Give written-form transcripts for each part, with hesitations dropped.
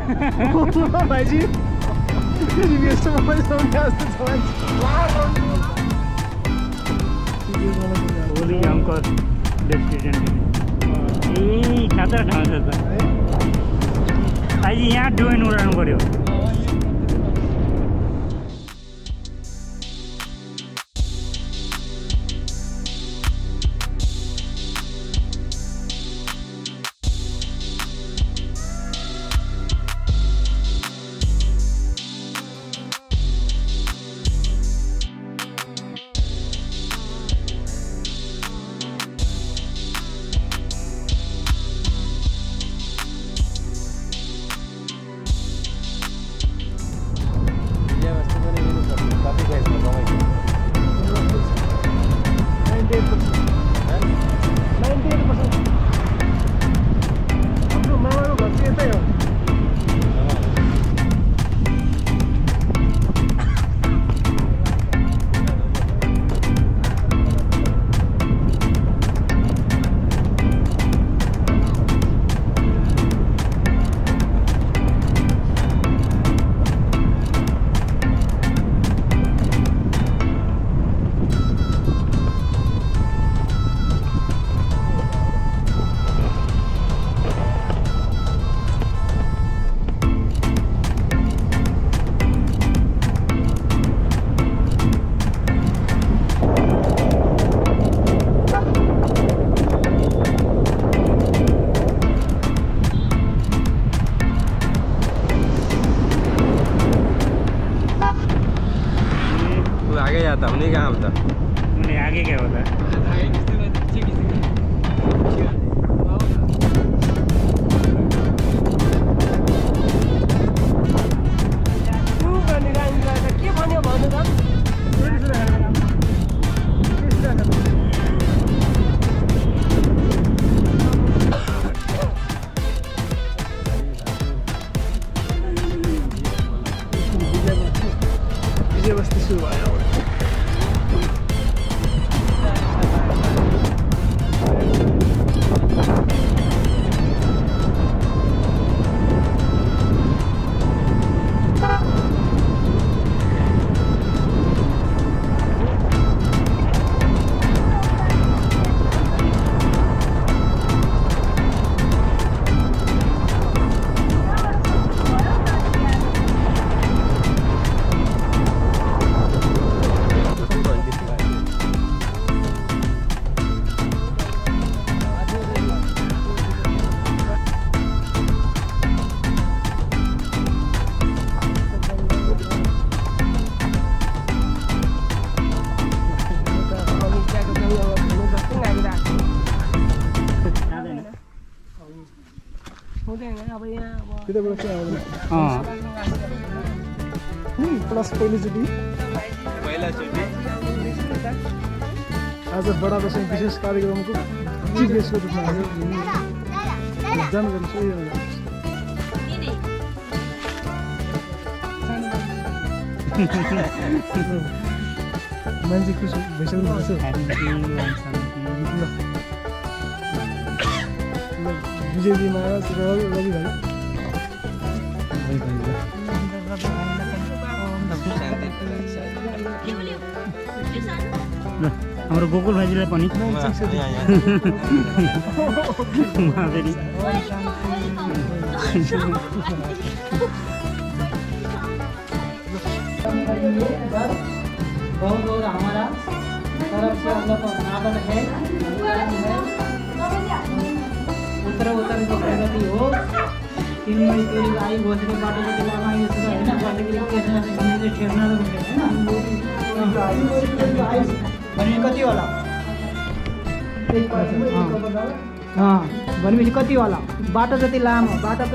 भाइजी सीबीएस मा पनि साउने जस्तो छ भाइ होली अंकर डेस्टिनेसन ए खतरा ठाउँ छ त भाइजी यहाँ ड्रोन उडाउनु पर्यो हमने कहाँ होता उन्हें आगे क्या होता है प्लस पहिलोचोटि आज बडा दशैं विशेष कार्यक्रमको चिफ गेस्टको रूपमा जानकारी सबैजना मान्छे खुसी भइसक्नु भएको छ विजयजी महाराज रवि भाइ हाम्रो गोकुल भाइजीलाई पनि बहुत बहुत हमारा तरफ से आप लोग को स्वागत है। उत्तर उत्तर को प्रगति हो तीन मई तेरी आई घोषणा बाटो को दिलामा ये सब है ना बाटो के लिए कैसे से ठेरना तो है ना बनी कति वाला हां बनी कति वाला बाटो जति लामो बाटो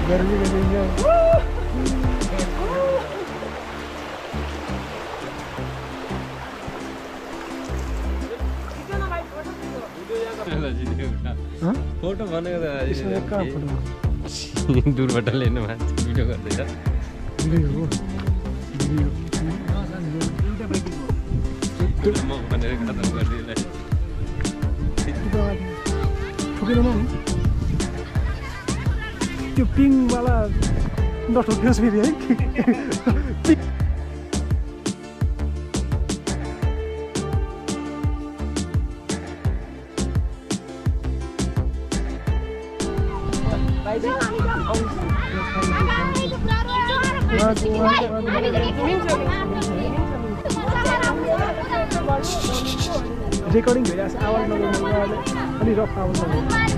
गर्मी का दिन है फोटो भनेको त इसमें कहाँ फोटो दूरबाट लिने मान्छे भिडियो गर्दैछ भिडियो हो भिडियो म भनेर खतम गरिदिएला ठुकेन नि त्यो पिङ वाला नठोक्योस् फेरि है रेकर्डिङ भइरहेको छ आवाज नगर्नु अलि रफ आवाज नगर्नु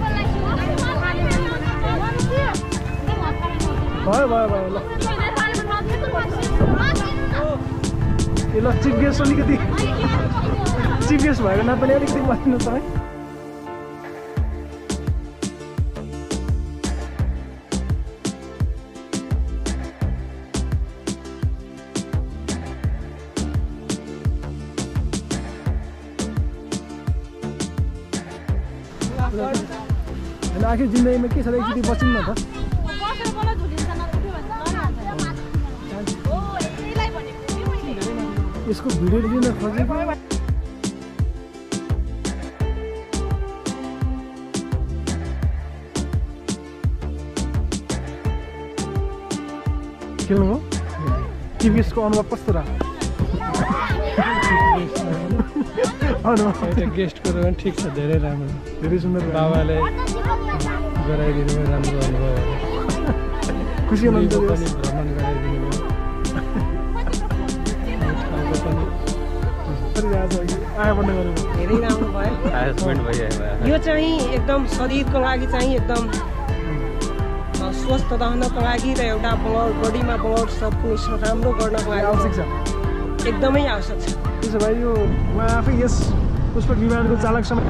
भयो भयो भयो ल ए ल चिफ गेस्ट अलिकति चिफ गेस्ट भएको नाताले अलिकति बसिनु त है आखिर जिन्दगीमा के छ एकचोटि बसिन् न त यसको भिडियो लिन खोजेको खेल्नु हो टिभीएसको अनुभव कस्तो रह्यो गेस्टको पनि ठिक छ धेरै राम्रो धेरै सुन्दर बाबाले गराइदिनु राम्रो अनुभव खुसी हुनुहुन्छ पनि भ्रमण गराइदिनु धेरै राम्रो भयो यो चाहिँ एकदम शरीरको लागि चाहिँ एकदम स्वस्थ रहनको लागि र एउटा बडीमा ब्लड सर्कुलेसन राम्रो गर्नको लागि आवश्यक छ एकदमै आवश्यक छ त्यसो भए यो उहाँ आफै यस पुष्पक विमानको चालक समय